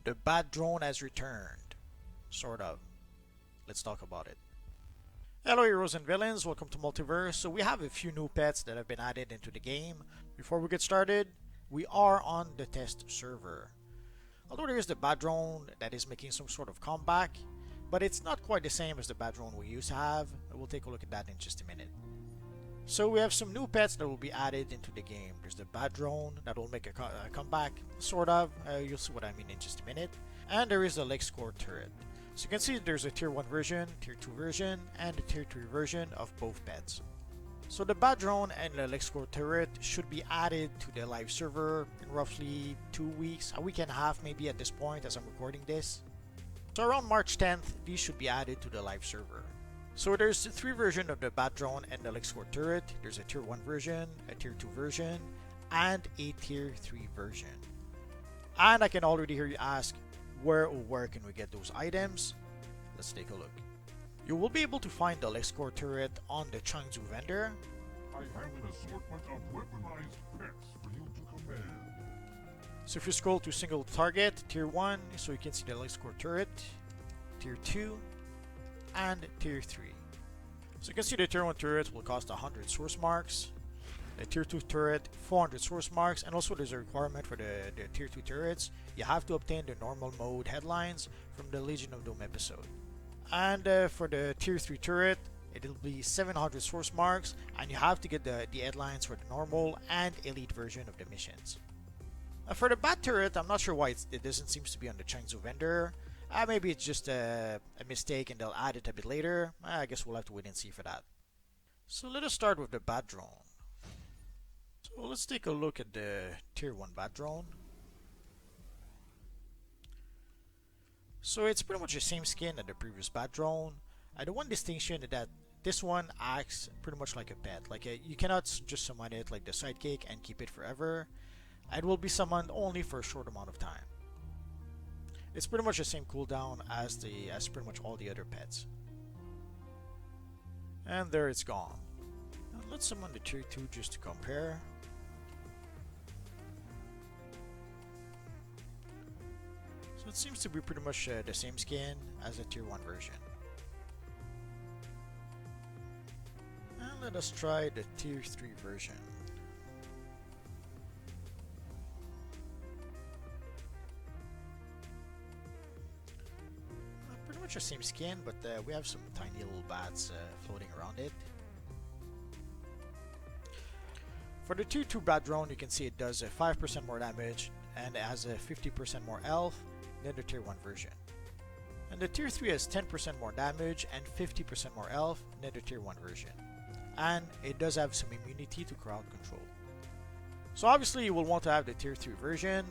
The bad drone has returned. Sort of. Let's talk about it. Hello heroes and villains, welcome to Multiverse. So we have a few new pets that have been added into the game. Before we get started, we are on the test server. Although there is the bad drone that is making some sort of comeback, but it's not quite the same as the bad drone we used to have. We'll take a look at that in just a minute. So we have some new pets that will be added into the game. There's the bad drone that will make a comeback, sort of. You'll see what I mean in just a minute. And there is the Lexcorp Turret. So you can see there's a tier 1 version, tier 2 version, and a tier 3 version of both pets. So the bad drone and the Lexcorp Turret should be added to the live server in roughly 2 weeks, a week and a half maybe at this point as I'm recording this. So around March 10th, these should be added to the live server. So there's 3 versions of the bad drone and the Lexcorp Turret. There's a tier 1 version, a tier 2 version, and a tier 3 version. And I can already hear you ask, where can we get those items? Let's take a look. You will be able to find the Lexcorp Turret on the Changzhou vendor. I have an assortment of weaponized pets for you to command. So if you scroll to single target, tier 1, so you can see the Lexcorp Turret, tier 2, and tier 3. So you can see the tier 1 turret will cost 100 source marks, the tier 2 turret 400 source marks, and also there's a requirement for the tier 2 turrets. You have to obtain the normal mode headlines from the Legion of Doom episode. And for the tier 3 turret, it'll be 700 source marks, and you have to get the headlines for the normal and elite version of the missions. For the bad turret, I'm not sure why it doesn't seem to be on the Changzhou vendor. Maybe it's just a mistake and they'll add it a bit later. I guess we'll have to wait and see for that. So let us start with the bad drone. So let's take a look at the tier 1 bad drone. So it's pretty much the same skin as the previous bad drone. The one distinction is that this one acts pretty much like a pet. You cannot just summon it like the sidekick and keep it forever. It will be summoned only for a short amount of time. It's pretty much the same cooldown as pretty much all the other pets. And there it's gone. Now let's summon the tier 2 just to compare. So it seems to be pretty much the same skin as the tier 1 version. And let us try the tier 3 version. Pretty much the same skin, but we have some tiny little bats floating around it. For the tier 2 bad drone, you can see it does 5% more damage and it has a 50% more health than the tier 1 version. And the tier 3 has 10% more damage and 50% more health than the tier 1 version. And it does have some immunity to crowd control. So obviously you will want to have the tier 3 version,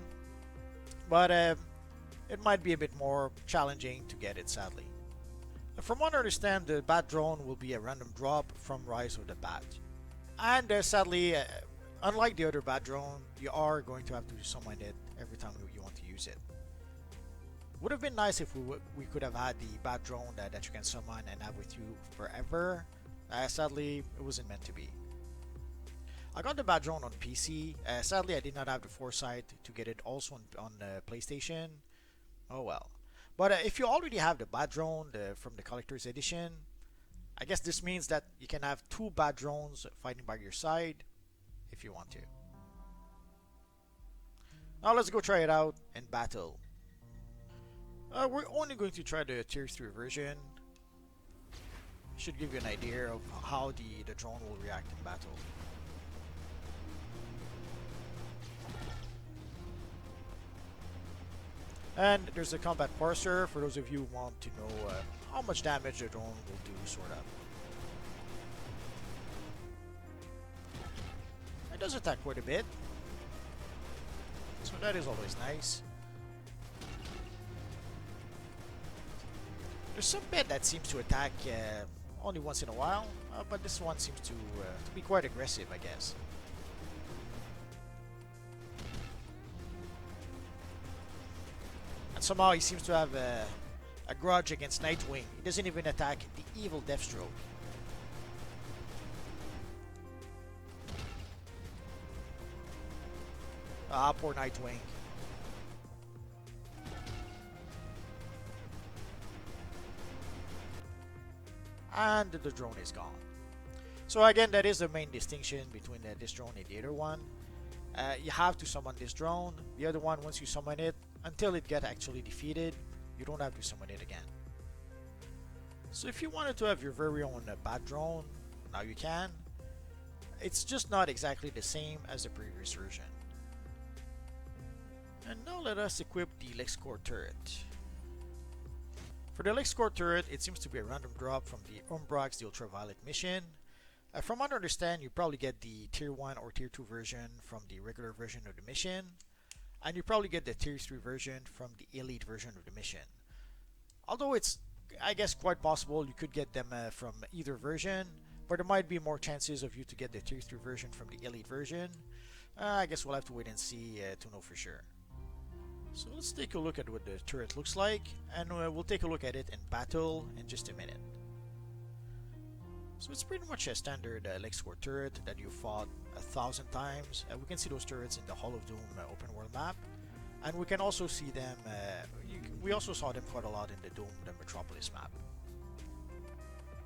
but it might be a bit more challenging to get it, sadly. From what I understand, the bad drone will be a random drop from Rise of the Bat. And sadly, unlike the other bad drone, you are going to have to summon it every time you want to use it. Would have been nice if we could have had the bad drone that you can summon and have with you forever. Sadly, it wasn't meant to be. I got the bad drone on PC. Sadly, I did not have the foresight to get it also on PlayStation. Oh well. But if you already have the bad drone from the collector's edition, I guess this means that you can have 2 bad drones fighting by your side if you want to. Now let's go try it out in battle. We're only going to try the tier 3 version. Should give you an idea of how the drone will react in battle. And there's a combat parser for those of you who want to know how much damage the drone will do, sort of. It does attack quite a bit, so that is always nice. There's some pet that seems to attack only once in a while, but this one seems to be quite aggressive, I guess. And somehow he seems to have a grudge against Nightwing. He doesn't even attack the evil Deathstroke. Ah, poor Nightwing. and the drone is gone. So again, that is the main distinction between this drone and the other one. You have to summon this drone. The other one, once you summon it, until it gets actually defeated, you don't have to summon it again. So if you wanted to have your very own bat drone, now you can. It's just not exactly the same as the previous version. And now let us equip the Lexcorp Turret. For the Lexcorp Turret, it seems to be a random drop from the Umbrox, the Ultraviolet mission. From what I understand, you probably get the Tier 1 or Tier 2 version from the regular version of the mission, and you probably get the Tier 3 version from the Elite version of the mission. Although it's, I guess, quite possible you could get them from either version, but there might be more chances of you to get the Tier 3 version from the Elite version. I guess we'll have to wait and see to know for sure. So let's take a look at what the turret looks like, and we'll take a look at it in battle in just a minute. So it's pretty much a standard Lexcorp turret that you fought 1,000 times. We can see those turrets in the Hall of Doom open world map, and we can also see them. We also saw them quite a lot in the Doom, the Metropolis map.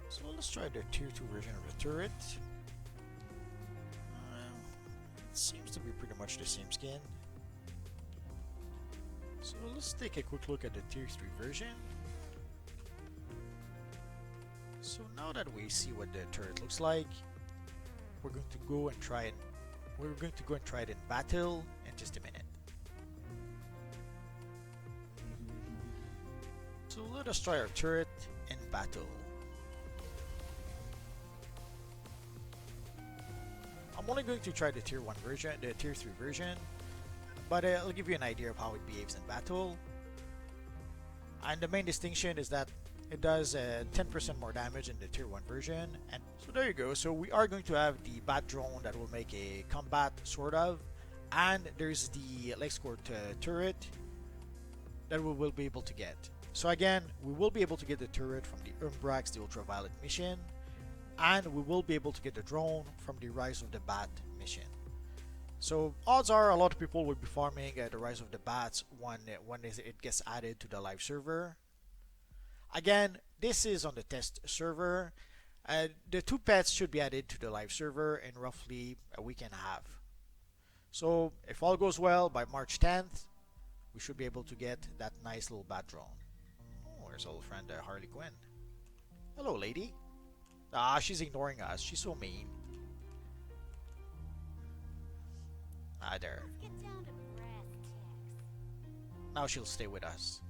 So let's try the Tier 2 version of the turret. It seems to be pretty much the same skin. So let's take a quick look at the Tier 3 version. So now that we see what the turret looks like, we're going to go and try it. We're going to go and try it in battle in just a minute. So let us try our turret in battle. I'm only going to try the Tier 1 version, the Tier 3 version, but I'll give you an idea of how it behaves in battle. And the main distinction is that it does 10% more damage in the Tier 1 version. And so there you go. So we are going to have the bat drone that will make a combat, sort of. And there's the Lexcorp turret that we will be able to get. So again, we will be able to get the turret from the Umbrox, the Ultraviolet mission. And we will be able to get the drone from the Rise of the Bat mission. So odds are a lot of people will be farming the Rise of the Bats when it gets added to the live server. Again, this is on the test server. The two pets should be added to the live server in roughly a week and a half. So if all goes well, by March 10th, we should be able to get that nice little bat drone. Oh, there's our old friend Harley Quinn. Hello, lady. Ah, she's ignoring us. She's so mean. Ah, there. Let's get down to brass tacks. Now she'll stay with us.